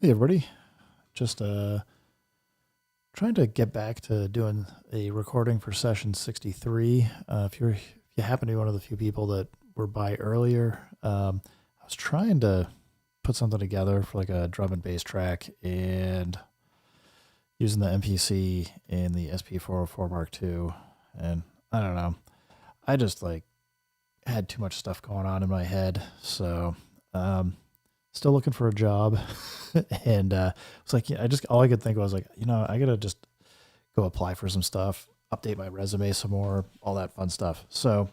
Hey everybody, just trying to get back to doing a recording for session 63. If you happen to be one of the few people that were by earlier, I was trying to put something together for like a drum and bass track and using the MPC and the SP404 Mark II, and I don't know, I just like had too much stuff going on in my head, so still looking for a job. And it's like, I just, all I could think was like, I gotta just go apply for some stuff, update my resume some more, all that fun stuff. So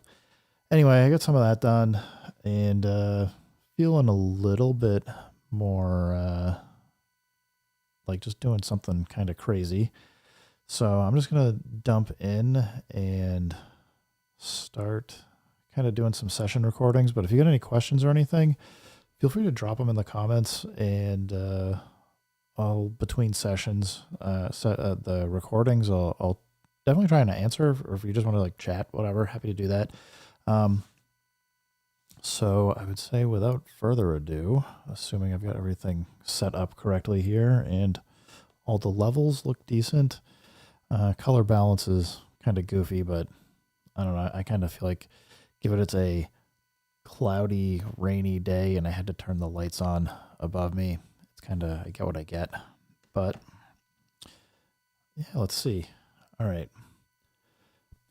anyway, I got some of that done, and feeling a little bit more like just doing something kind of crazy. So I'm just gonna dump in and start kind of doing some session recordings. But if you got any questions or anything, feel free to drop them in the comments, and I'll, between sessions, the recordings, I'll definitely try and answer, or if you just want to like chat, whatever, happy to do that. So I would say without further ado, assuming I've got everything set up correctly here and all the levels look decent, color balance is kind of goofy, but I don't know, I kind of feel like given it's a cloudy, rainy day and I had to turn the lights on above me, it's kind of, I get what I get. But yeah, let's see. All right.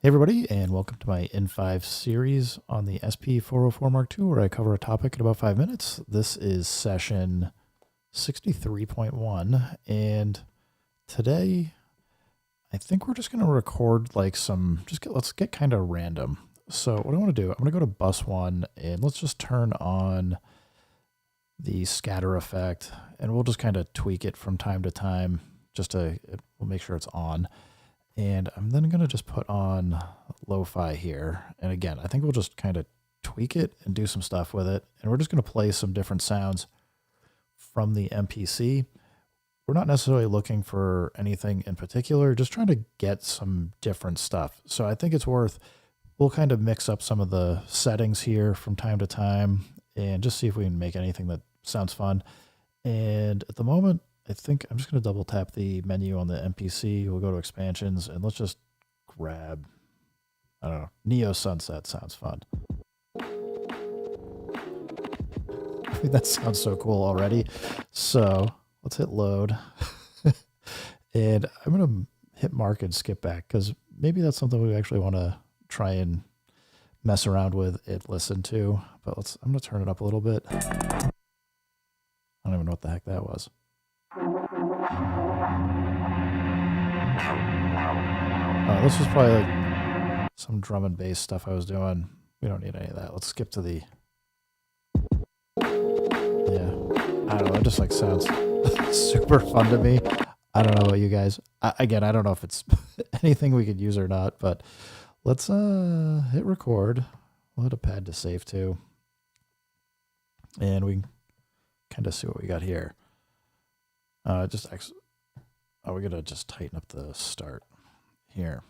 Hey everybody, and welcome to my N5 series on the SP404 Mark II, where I cover a topic in about 5 minutes. This is session 63.1, and today I think we're just going to record like let's get kind of random. So what I want to do, I'm going to go to bus 1, and let's just turn on the scatter effect, and we'll just kind of tweak it from time to time, we'll make sure it's on. And I'm then going to just put on lo-fi here. And again, I think we'll just kind of tweak it and do some stuff with it. And we're just going to play some different sounds from the MPC. We're not necessarily looking for anything in particular, just trying to get some different stuff. So I think it's we'll kind of mix up some of the settings here from time to time and just see if we can make anything that sounds fun. And at the moment, I think I'm just going to double tap the menu on the MPC. We'll go to expansions, and let's just grab, I don't know, Neo Sunset sounds fun. I think that sounds so cool already. So let's hit load. And I'm going to hit mark and skip back, because maybe that's something we actually want to try and mess around with and listen to. But I'm going to turn it up a little bit. I don't even know what the heck that was. This was probably like some drum and bass stuff I was doing. We don't need any of that. Let's skip to the... Yeah. I don't know. It just like sounds super fun to me. I don't know about you guys. Again, I don't know if it's anything we could use or not, but let's hit record. We'll hit a pad to save to. And we can kind of see what we got here. We gotta just tighten up the start here.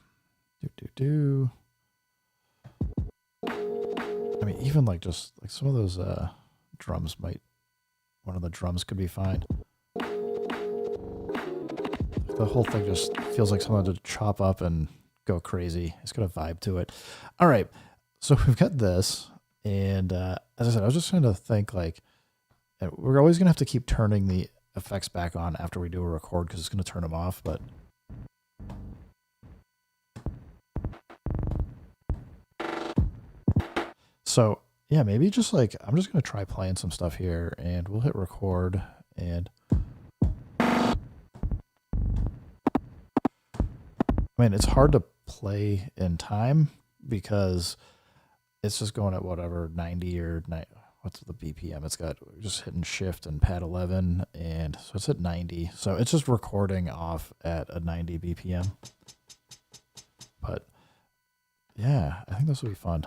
I mean, even like just like some of those drums one of the drums could be fine. The whole thing just feels like something to chop up and go crazy. It's got a vibe to it. All right, so we've got this, and as I said, I was just trying to think like we're always gonna have to keep turning the effects back on after we do a record, because it's going to turn them off. But so yeah, maybe just like I'm just going to try playing some stuff here, and we'll hit record. And I mean, it's hard to play in time because it's just going at whatever 90 or 90. What's the BPM? It's got just hitting shift and pad 11, and so it's at 90. So it's just recording off at a 90 BPM. But yeah, I think this will be fun.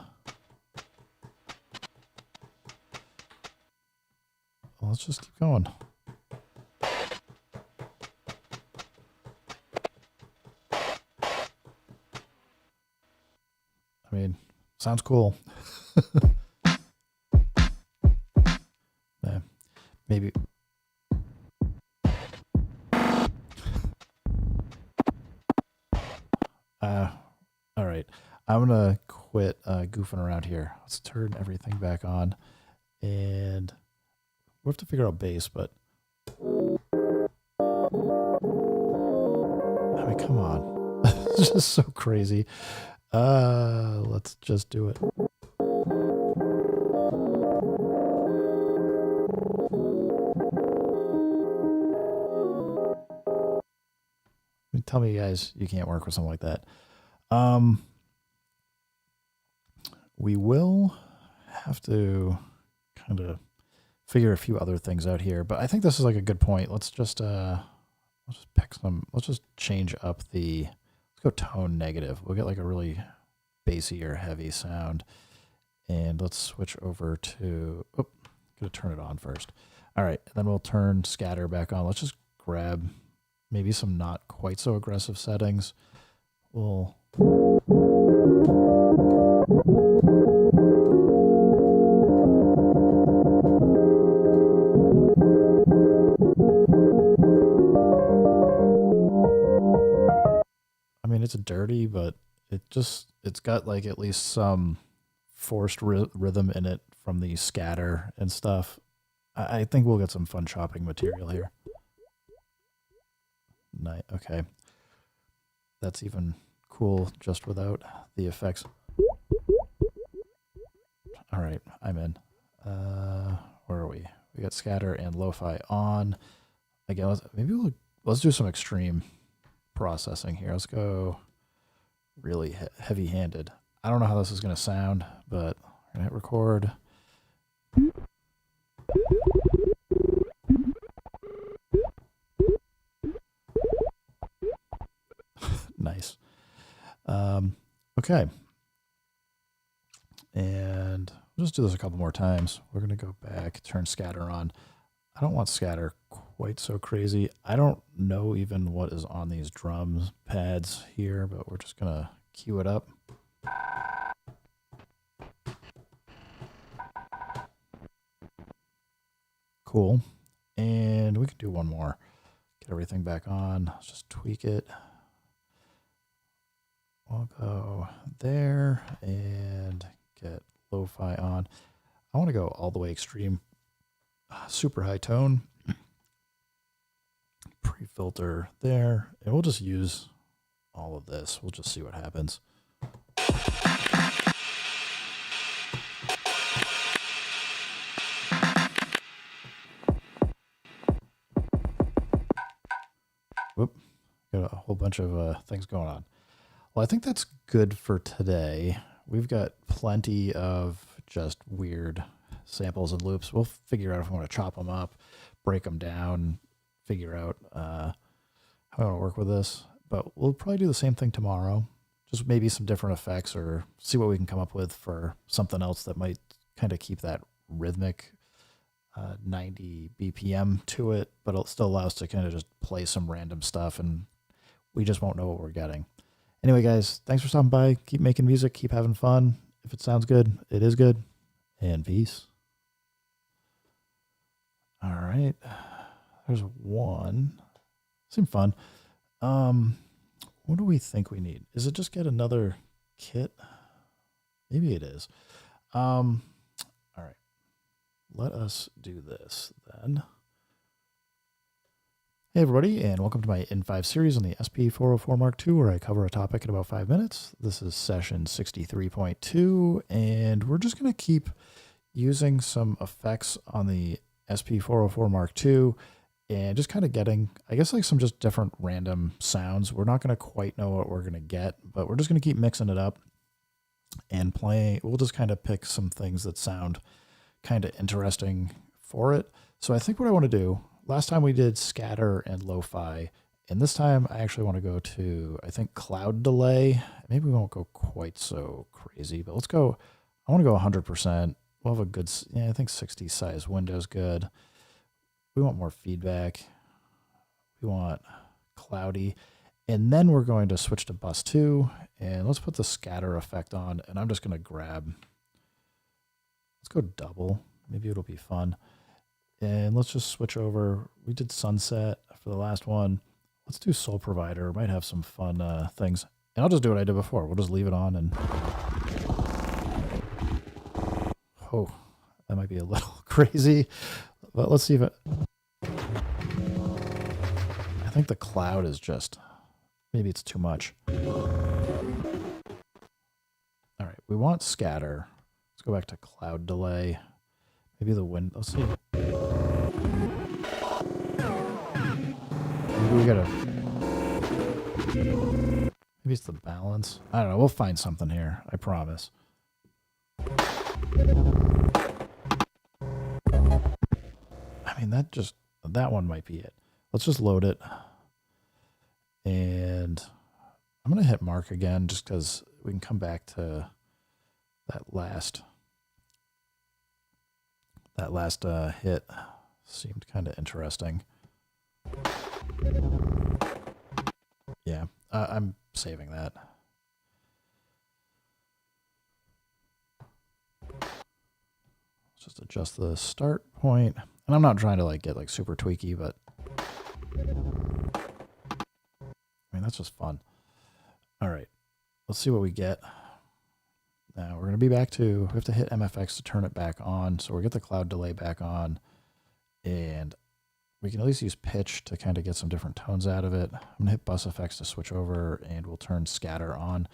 Well, let's just keep going. I mean, sounds cool. Maybe I'm going to quit goofing around here. Let's turn everything back on. And we'll have to figure out bass, but I mean, come on. It's just so crazy. Let's just do it. Tell me, you guys, you can't work with something like that. We will have to kind of figure a few other things out here, but I think this is like a good point. Let's just pick some. Let's just change up the. Let's go tone negative. We'll get like a really bassy or heavy sound, and let's switch over to. Oh, gonna turn it on first. All right, then we'll turn scatter back on. Let's just grab maybe some not quite so aggressive settings. We'll. I mean, it's dirty, but it's got like at least some forced rhythm in it from the scatter and stuff. I think we'll get some fun chopping material here. Nice. Okay. That's even cool just without the effects. All right, I'm in. Where are we? We got scatter and lo-fi on. Again, let's do some extreme processing here. Let's go really heavy-handed. I don't know how this is going to sound, but I'm going to hit record. Nice. Okay. And we'll just do this a couple more times. We're going to go back, turn scatter on. I don't want scatter quite so crazy. I don't know even what is on these drums pads here, but we're just going to cue it up. Cool. And we can do one more. Get everything back on. Let's just tweak it. We'll go there and get lo-fi on. I want to go all the way extreme, super high tone, pre-filter there, and we'll just use all of this. We'll just see what happens. Whoop, got a whole bunch of things going on. Well, I think that's good for today. We've got plenty of just weird samples and loops. We'll figure out if we want to chop them up, break them down, figure out how I want to work with this. But we'll probably do the same thing tomorrow. Just maybe some different effects or see what we can come up with for something else that might kind of keep that rhythmic 90 BPM to it, but it still allows us to kind of just play some random stuff and we just won't know what we're getting. Anyway, guys, thanks for stopping by. Keep making music. Keep having fun. If it sounds good, it is good. And peace. All right. There's one. Seemed fun. What do we think we need? Is it just get another kit? Maybe it is. All right. Let us do this then. Hey everybody, and welcome to my N5 series on the SP404 Mark II, where I cover a topic in about 5 minutes. This is session 63.2, and we're just going to keep using some effects on the SP404 Mark II, and just kind of getting, I guess, like some just different random sounds. We're not going to quite know what we're going to get, but we're just going to keep mixing it up and playing. We'll just kind of pick some things that sound kind of interesting for it. So I think what I want to do, last time we did scatter and lo-fi, and this time I actually want to go to, I think, cloud delay. Maybe we won't go quite so crazy, but let's go, I want to go 100%. We'll have a good, yeah, I think 60 size window's good. We want more feedback. We want cloudy. And then we're going to switch to bus 2, and let's put the scatter effect on, and I'm just going to grab, let's go double. Maybe it'll be fun. And let's just switch over. We did sunset for the last one. Let's do Soul Provider. Might have some fun things. And I'll just do what I did before. We'll just leave it on and... Oh, that might be a little crazy. But let's see if it... I think the cloud is just... Maybe it's too much. All right, we want scatter. Let's go back to cloud delay. Maybe the wind... Let's see. Maybe we gotta... Maybe it's the balance. I don't know. We'll find something here. I promise. I mean, that one might be it. Let's just load it. And I'm going to hit mark again just because we can come back to that last hit. Seemed kind of interesting. Yeah, I'm saving that. Let's just adjust the start point. And I'm not trying to like get like super tweaky, but I mean, that's just fun. All right, let's see what we get. Now we're going to be back to, we have to hit MFX to turn it back on. So we'll get the cloud delay back on, and we can at least use pitch to kind of get some different tones out of it. I'm going to hit bus effects to switch over, and we'll turn scatter on.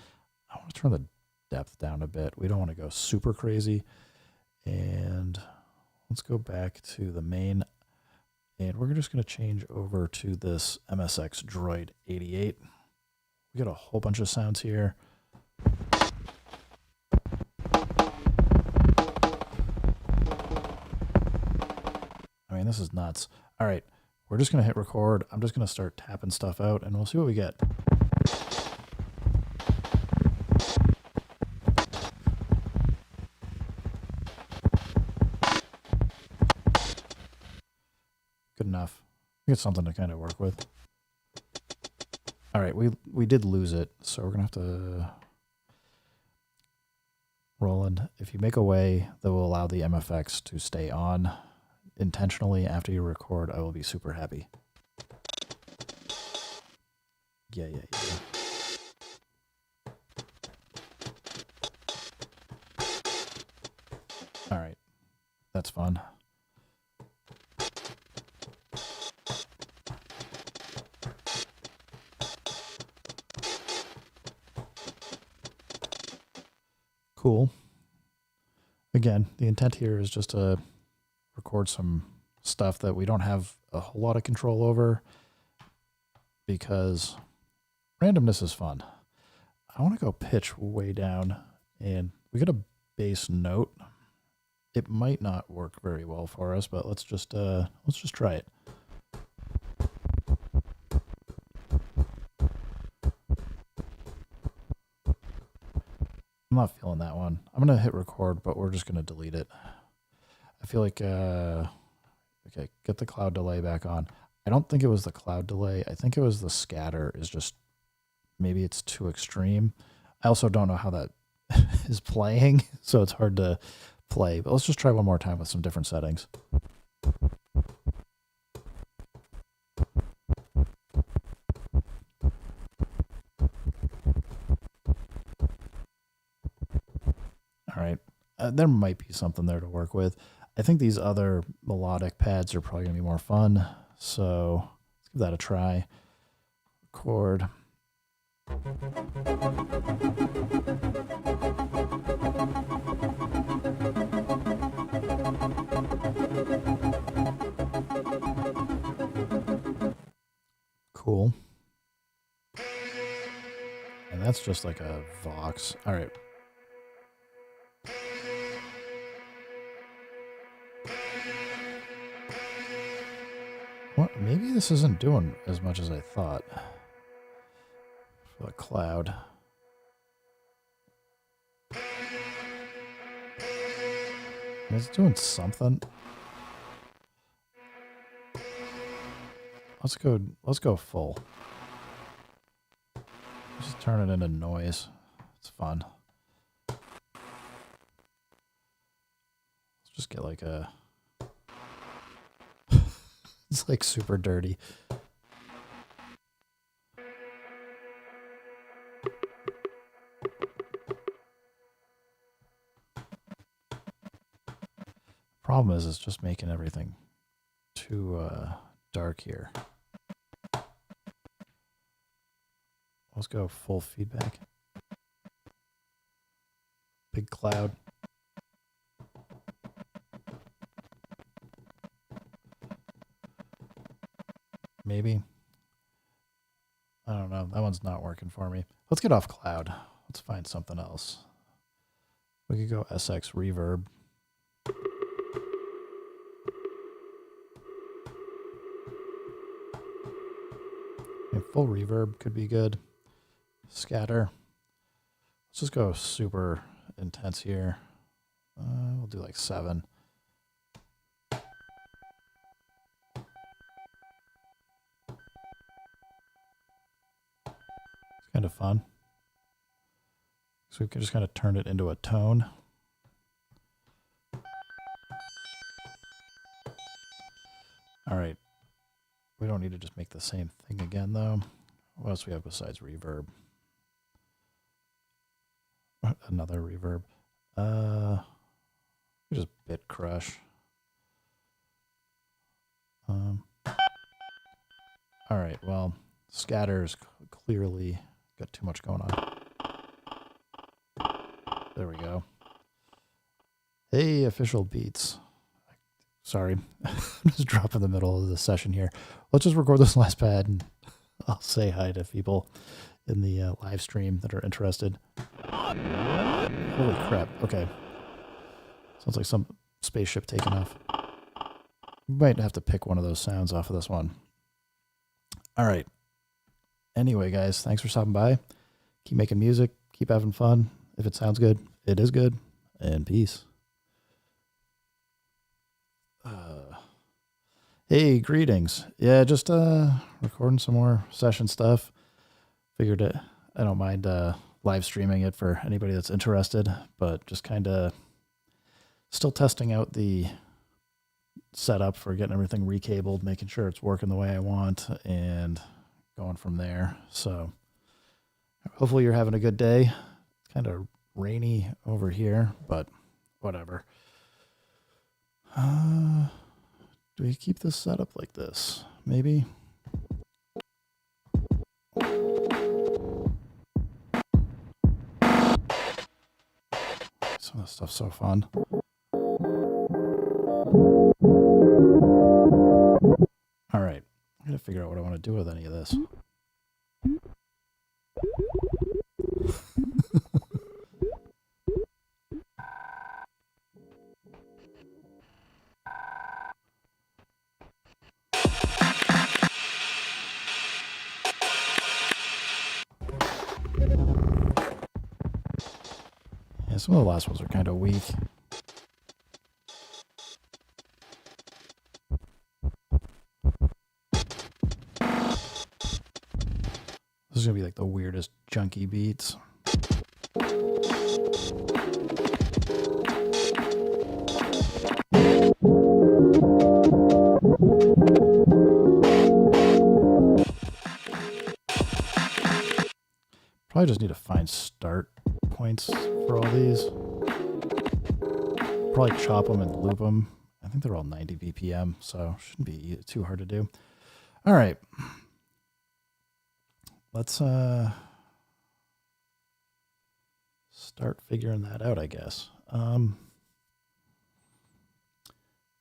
I want to turn the depth down a bit. We don't want to go super crazy. And let's go back to the main, and we're just going to change over to this MSX Droid 88. We got a whole bunch of sounds here. I mean, this is nuts. All right, we're just going to hit record. I'm just going to start tapping stuff out, and we'll see what we get. Good enough. We get something to kind of work with. All right, we did lose it, so we're going to have to... Roland, if you make a way that will allow the MFX to stay on intentionally after you record, I will be super happy. Yeah. All right, that's fun. Cool. Again, the intent here is just to record some stuff that we don't have a whole lot of control over, because randomness is fun. I want to go pitch way down, and we got a bass note. It might not work very well for us, but let's just try it. I'm not feeling that one. I'm going to hit record, but we're just going to delete it. I feel like, okay, get the cloud delay back on. I don't think it was the cloud delay. I think it was the scatter is just, maybe it's too extreme. I also don't know how that is playing, so it's hard to play. But let's just try one more time with some different settings. All right, there might be something there to work with. I think these other melodic pads are probably going to be more fun, so let's give that a try. Record. Cool. And that's just like a Vox. All right. What? Maybe this isn't doing as much as I thought. For the cloud. It's doing something. Let's go full. Just turn it into noise. It's fun. Let's just get like a... It's like super dirty. problem is it's just making everything too dark here. Let's go full feedback. Big cloud. Maybe. I don't know. That one's not working for me. Let's get off cloud. Let's find something else. We could go SX reverb. And full reverb could be good. Scatter. Let's just go super intense here. We'll do like 7. It's kind of fun. So we can just kind of turn it into a tone. All right. We don't need to just make the same thing again, though. What else do we have besides reverb? Another reverb. Just bit crush. All right. Well, scatter's clearly got too much going on. There we go. Hey, official beats. Sorry, I'm just dropping the middle of the session here. Let's just record this last pad and I'll say hi to people in the live stream that are interested. Holy crap. Okay. Sounds like some spaceship taking off. We might have to pick one of those sounds off of this one. All right. Anyway, guys, thanks for stopping by. Keep making music. Keep having fun. If it sounds good, it is good. And peace. Hey, greetings. Yeah, just recording some more session stuff. Figured it. I don't mind live streaming it for anybody that's interested, but just kind of still testing out the setup for getting everything recabled, making sure it's working the way I want, and going from there. So hopefully you're having a good day. It's kind of rainy over here, but whatever. Do we keep this set up like this? Maybe. Some of this stuff's so fun. All right. I gotta figure out what I want to do with any of this. Yeah, some of the last ones are kind of weak. This is going to be like the weirdest junky beats. Probably just need to find start points for all these. Probably chop them and loop them. I think they're all 90 BPM, so shouldn't be too hard to do. All right. Let's start figuring that out, I guess.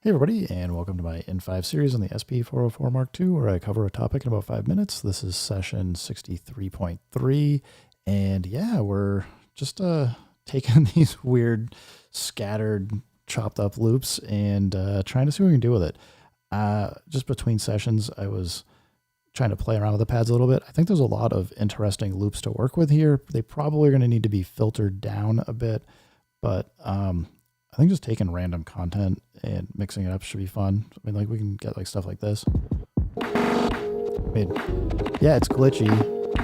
Hey everybody, and welcome to my N5 series on the SP404 Mark II, where I cover a topic in about 5 minutes. This is session 63.3, and yeah, we're just taking these weird, scattered, chopped up loops and trying to see what we can do with it. Just between sessions, I was trying to play around with the pads a little bit. I think there's a lot of interesting loops to work with here. They probably are going to need to be filtered down a bit, but I think just taking random content and mixing it up should be fun. I mean, like we can get like stuff like this. I mean, yeah, it's glitchy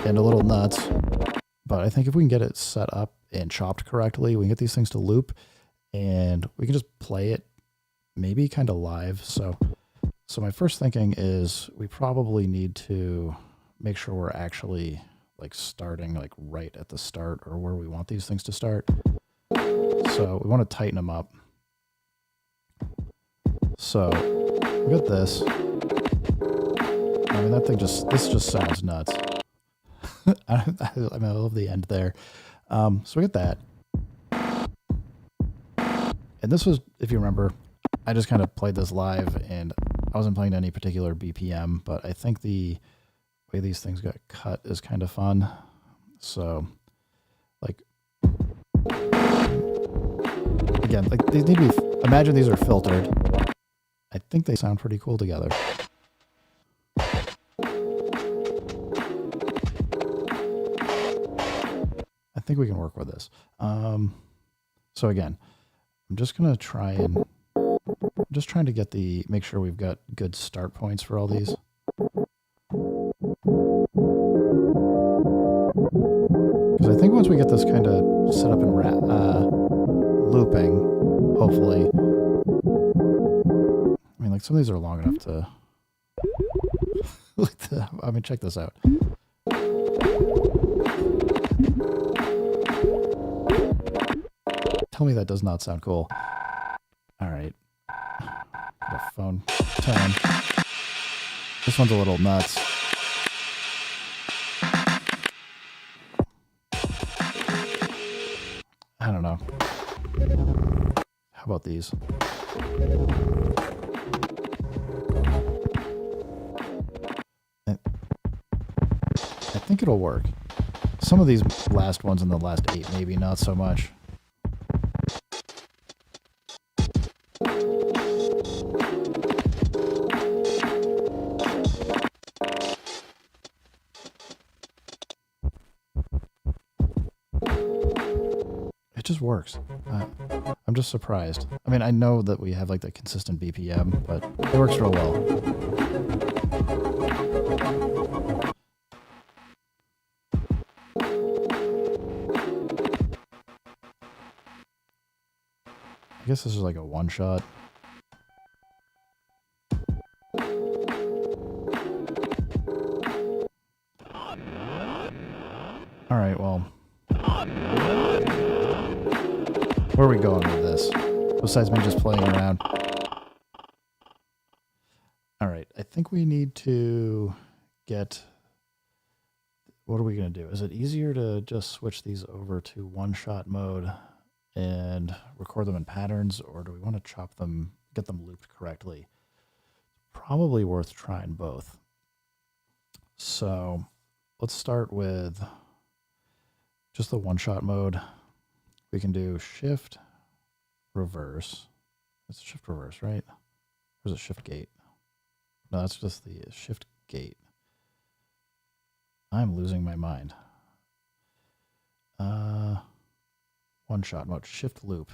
and a little nuts, but I think if we can get it set up and chopped correctly, we can get these things to loop and we can just play it maybe kind of live. So my first thinking is we probably need to make sure we're actually like starting like right at the start or where we want these things to start. So we want to tighten them up. So we got this. I mean, that thing this just sounds nuts. I mean, I love the end there. So we got that. And this was, if you remember, I just kind of played this live and I wasn't playing any particular BPM, but I think the way these things got cut is kind of fun. So, like, again, like these need to be, imagine these are filtered. I think they sound pretty cool together. I think we can work with this. So again, I'm just going to try and, I'm just trying to get make sure we've got good start points for all these. Because I think once we get this kind of set up and looping, hopefully, I mean, like some of these are long enough to, I mean, check this out. Tell me that does not sound cool. All right. The phone tone. This one's a little nuts. I don't know. How about these? I think it'll work. Some of these last ones in the last 8, maybe not so much. It just works. I'm just surprised. I mean, I know that we have like the consistent BPM, but it works real well. I guess this is like a one shot. All right, well, where are we going with this? Besides me just playing around. All right, I think we need to get, what are we going to do? Is it easier to just switch these over to one-shot mode and record them in patterns, or do we want to chop them, get them looped correctly? Probably worth trying both. So let's start with just the one-shot mode. We can do shift, reverse. It's shift reverse, right? Or is it shift gate? No, that's just the shift gate. I'm losing my mind. One-shot mode, shift loop.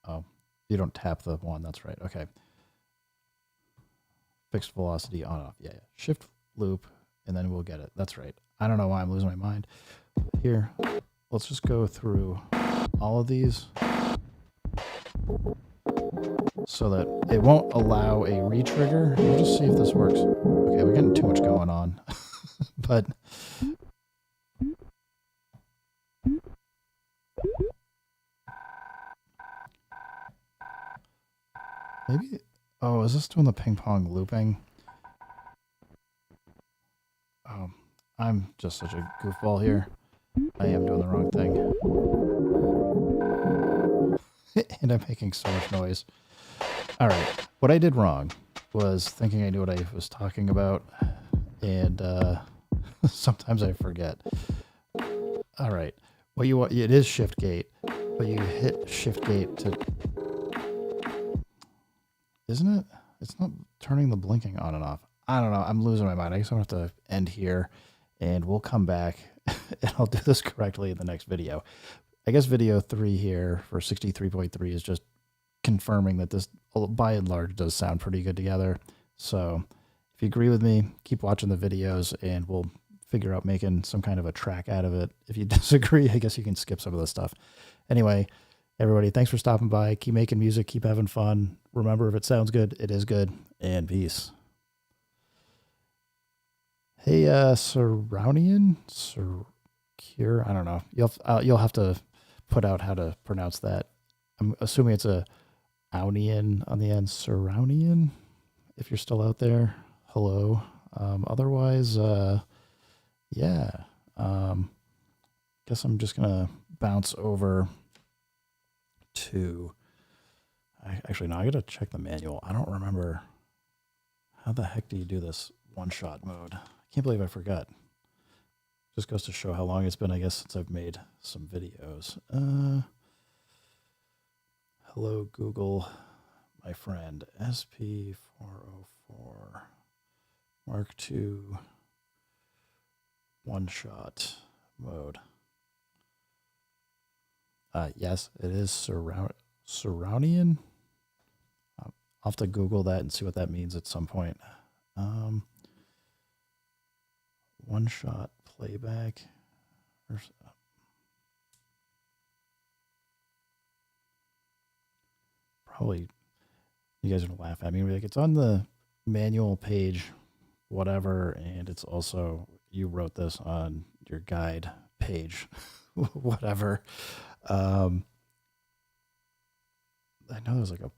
Oh, you don't tap the one, that's right, okay. Fixed velocity on off, yeah. Shift loop, and then we'll get it, that's right. I don't know why I'm losing my mind. Here, let's just go through all of these so that it won't allow a retrigger. We'll just see if this works. Okay, we're getting too much going on. But maybe, oh, is this doing the ping pong looping? Oh, I'm just such a goofball here. I am doing the wrong thing. And I'm making so much noise. All right, what I did wrong was thinking I knew what I was talking about, and sometimes I forget. All right, what you want, it is shift gate, but you hit shift gate to, isn't it? It's not turning the blinking on and off. I don't know, I'm losing my mind. I guess I'm gonna have to end here, and we'll come back, and I'll do this correctly in the next video. I guess video 3 here for 63.3 is just confirming that this, by and large, does sound pretty good together. So if you agree with me, keep watching the videos and we'll figure out making some kind of a track out of it. If you disagree, I guess you can skip some of the stuff. Anyway, everybody, thanks for stopping by. Keep making music, keep having fun. Remember, if it sounds good, it is good, and peace. Hey, Surrounian? Secure? I don't know. You'll have to put out how to pronounce that I'm assuming it's a Aunian on the end, Surrounian. If you're still out there, hello. Otherwise, yeah. Guess I'm just gonna bounce over to. Actually, no. I gotta check the manual. I don't remember. How the heck do you do this one-shot mode? I can't believe I forgot. Just goes to show how long it's been, I guess, since I've made some videos. Hello, Google, my friend. SP404 Mark II one-shot mode. Yes, it is Surrounian. I'll have to Google that and see what that means at some point. One-shot playback. Probably you guys are gonna laugh at me. Like, it's on the manual page, whatever, and it's also you wrote this on your guide page, whatever. I know there's like a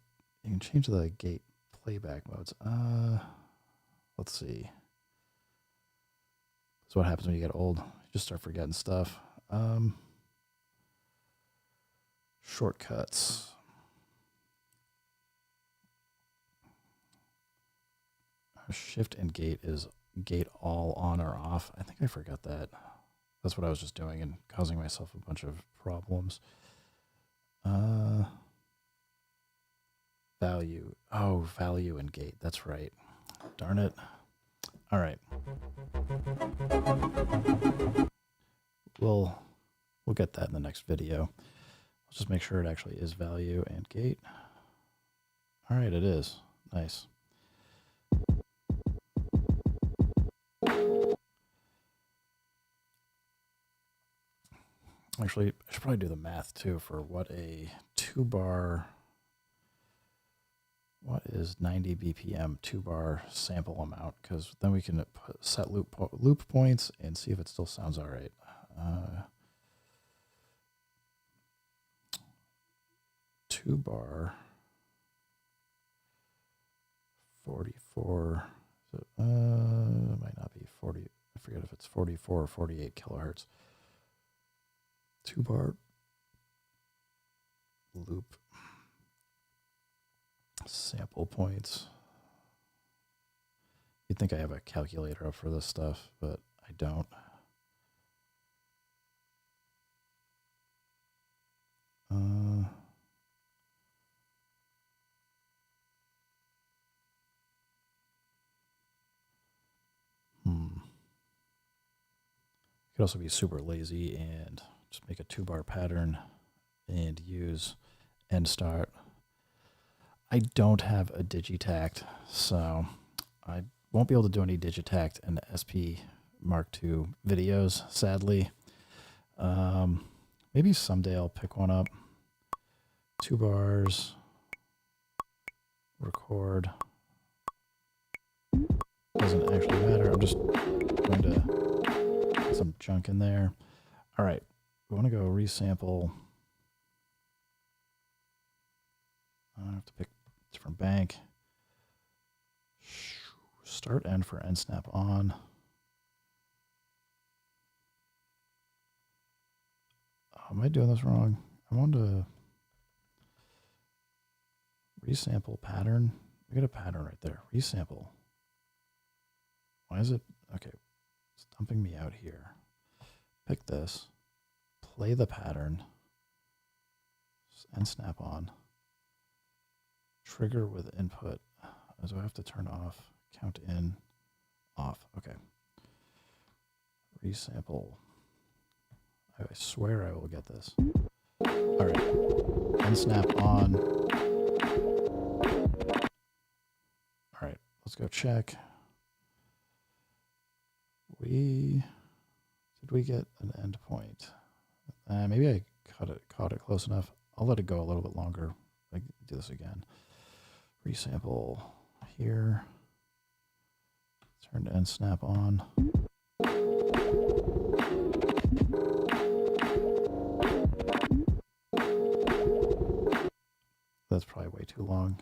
you can change the gate playback modes. Let's see. That's what happens when you get old. You just start forgetting stuff. Shortcuts. Shift and gate is gate all on or off. I think I forgot that. That's what I was just doing and causing myself a bunch of problems. Value. Oh, value and gate. That's right. Darn it. All right. We'll get that in the next video. Let's just make sure it actually is value and gate. All right, it is. Nice. Actually, I should probably do the math too for what a 2-bar, what is 90 BPM 2-bar sample amount, because then we can set loop points and see if it still sounds all right. 2-bar 44, might not be 40, I forget if it's 44 or 48 kilohertz. 2-bar loop sample points. You'd think I have a calculator up for this stuff, but I don't. Could also be super lazy and just make a 2-bar pattern and use end start. I don't have a digitact, so I won't be able to do any digitact in the SP Mark II videos, sadly. Maybe someday I'll pick one up. 2 bars, record. Doesn't actually matter. I'm just going to put some junk in there. All right, we want to go resample. I have to pick a different bank. Start end for end snap on. Oh, am I doing this wrong? I want to resample pattern. We got a pattern right there. Resample. Why is it? Okay, it's dumping me out here. Pick this. Play the pattern. And snap on. Trigger with input. So I have to turn off. Count in. Off. Okay. Resample. I swear I will get this. All right. And snap on. All right. Let's go check. Did we get an end point? Maybe I caught it close enough. I'll let it go a little bit longer. I can do this again. Resample here. Turn to end snap on. That's probably way too long.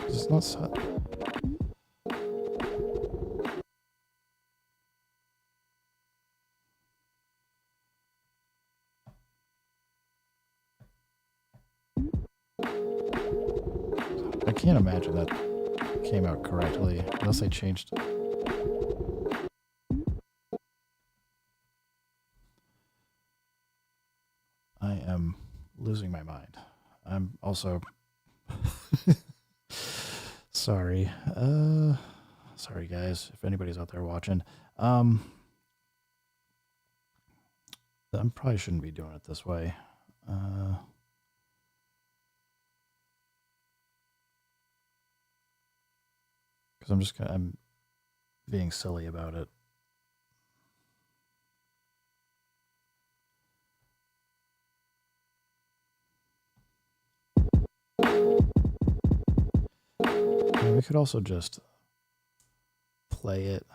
It's not set. I can't imagine that came out correctly unless they changed. I am losing my mind. I'm also sorry. Sorry guys, if anybody's out there watching. I probably shouldn't be doing it this way. Because I'm being silly about it. We could also just play it,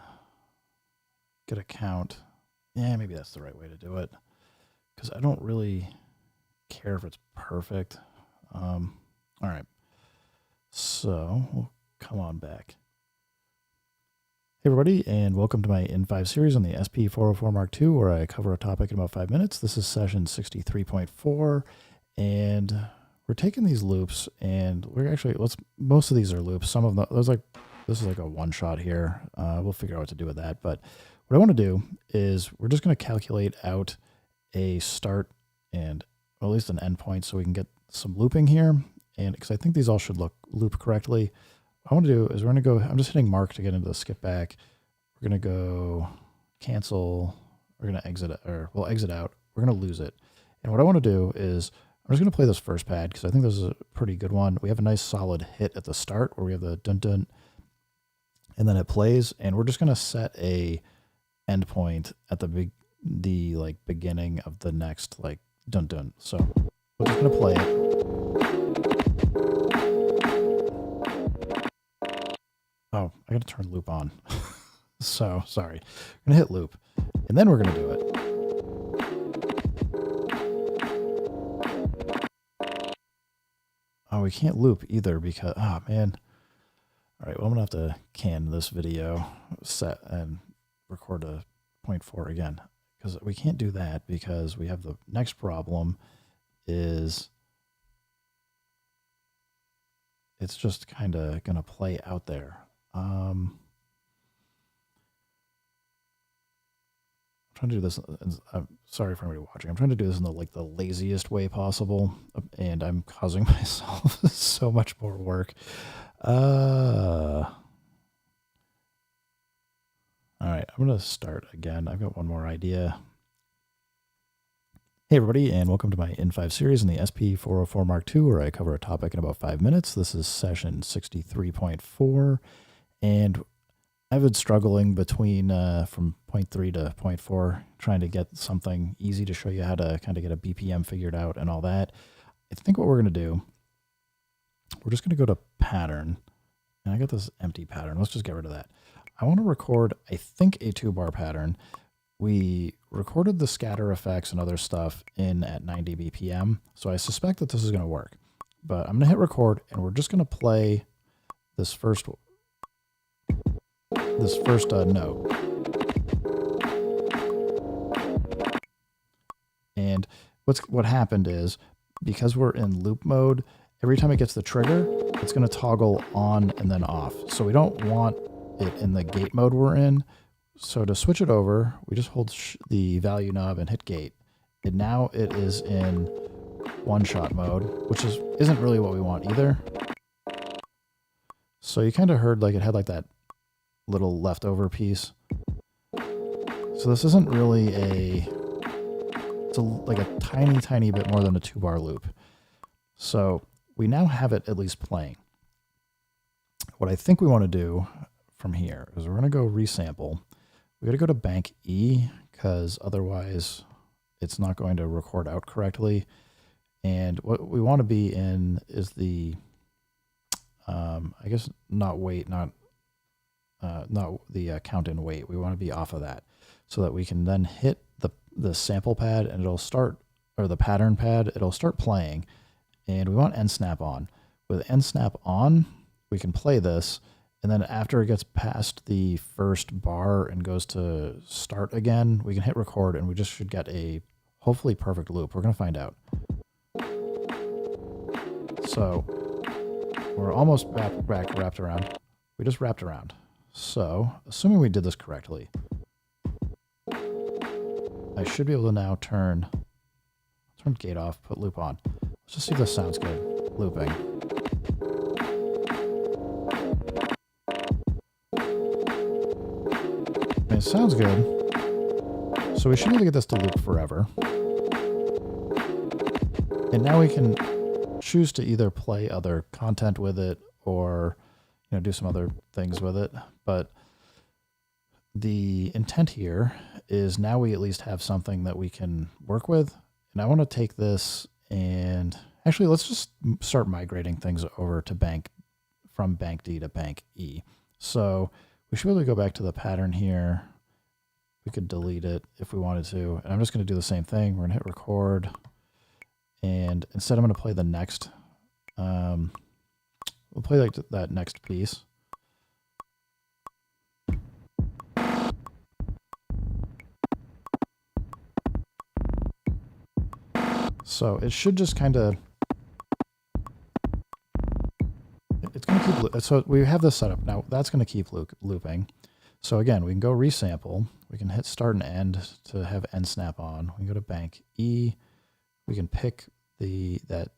get a count. Yeah, maybe that's the right way to do it. Because I don't really care if it's perfect. All right. So we'll come on back. Hey everybody, and welcome to my N5 series on the SP404 Mark II, where I cover a topic in about 5 minutes. This is session 63.4, and we're taking these loops, and we're actually, most of these are loops. Some of them, this is like a one shot here. We'll figure out what to do with that. But what I want to do is we're just going to calculate out a start and at least an endpoint so we can get some looping here. And because I think these all should loop correctly. What I want to do is we're going to go, I'm just hitting mark to get into the skip back. We're going to go cancel. We're going to exit, or we'll exit out. We're going to lose it. And what I want to do is I'm just going to play this first pad because I think this is a pretty good one. We have a nice solid hit at the start where we have the dun dun, and then it plays. And we're just going to set a endpoint at the beginning of the next dun dun. So we're just going to play it. Oh, I got to turn loop on. So sorry. I'm going to hit loop and then we're going to do it. Oh, we can't loop either because, oh man. All right, well, I'm going to have to can this video set and record a 0.4 again because we can't do that because we have the next problem is it's just kind of going to play out there. I'm trying to do this. I'm sorry for anybody watching. I'm trying to do this in the laziest way possible, and I'm causing myself so much more work. All right, I'm going to start again. I've got one more idea. Hey everybody, and welcome to my N5 series in the SP404 Mark II, where I cover a topic in about 5 minutes. This is session 63.4, and I've been struggling between from 0.3 to 0.4, trying to get something easy to show you how to kind of get a BPM figured out and all that. I think what we're going to do, we're just going to go to pattern, and I got this empty pattern. Let's just get rid of that. I want to record, I think, a 2-bar pattern. We recorded the scatter effects and other stuff in at 90 BPM, so I suspect that this is going to work. But I'm going to hit record, and we're just going to play this first note. And what happened is, because we're in loop mode, every time it gets the trigger, it's going to toggle on and then off. So we don't want it in the gate mode we're in. So to switch it over, we just hold the value knob and hit gate. And now it is in one-shot mode, which isn't really what we want either. So you kind of heard it had that little leftover piece. So this isn't really it's like a tiny bit more than a 2-bar loop. So we now have it at least playing. What I think we want to do from here is we're going to go resample. We got to go to bank E because otherwise it's not going to record out correctly. And what we want to be in is the, I guess not wait, not not the count in wait. We want to be off of that so that we can then hit the sample pad and it'll start, or the pattern pad, it'll start playing. And we want end snap on. With end snap on, we can play this. And then after it gets past the first bar and goes to start again, we can hit record and we just should get a hopefully perfect loop. We're going to find out. So we're almost wrapped around. We just wrapped around. So assuming we did this correctly, I should be able to now turn gate off, put loop on. Let's just see if this sounds good. Looping. And it sounds good. So we should be able to get this to loop forever. And now we can choose to either play other content with it or, you know, do some other things with it. But the intent here is now we at least have something that we can work with. And I want to take this and actually let's just start migrating things over to from bank D to bank E. So we should be able to go back to the pattern here. We could delete it if we wanted to. And I'm just going to do the same thing. We're going to hit record. And instead I'm going to play the next. We'll play like that next piece. So it should just kind of, it's going to keep, so we have this set up. Now that's going to keep looping. So again, we can go resample. We can hit start and end to have end snap on. We can go to bank E. We can pick that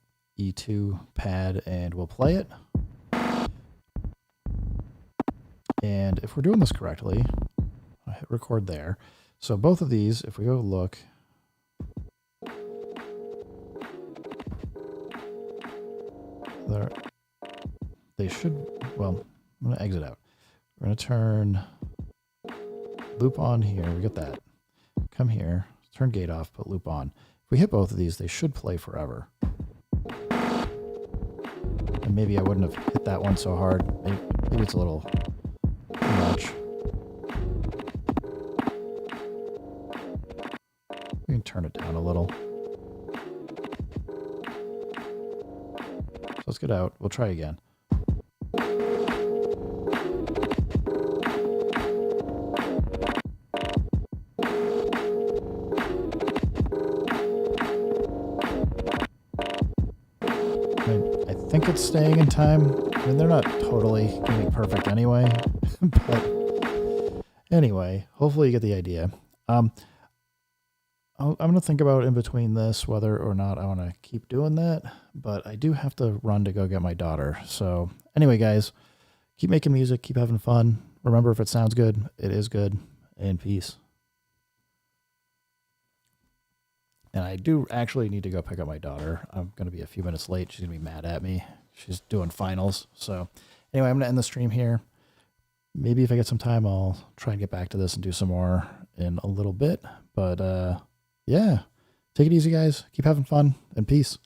E2 pad and we'll play it. And if we're doing this correctly, I'll hit record there. So both of these, if we go look, they should, well, I'm going to exit out. We're going to turn loop on here. We got that. Come here, turn gate off, put loop on. If we hit both of these, they should play forever. And maybe I wouldn't have hit that one so hard. Maybe it's a little too much. We can turn it down a little. So let's get out. We'll try again. I think it's staying in time. I mean, they're not totally getting perfect anyway. But anyway, hopefully you get the idea. I'm going to think about in between this whether or not I want to keep doing that, but I do have to run to go get my daughter. So anyway, guys, keep making music, keep having fun. Remember, if it sounds good, it is good, and peace. And I do actually need to go pick up my daughter. I'm going to be a few minutes late. She's going to be mad at me. She's doing finals. So anyway, I'm going to end the stream here. Maybe if I get some time, I'll try and get back to this and do some more in a little bit. But yeah, take it easy, guys. Keep having fun, and peace.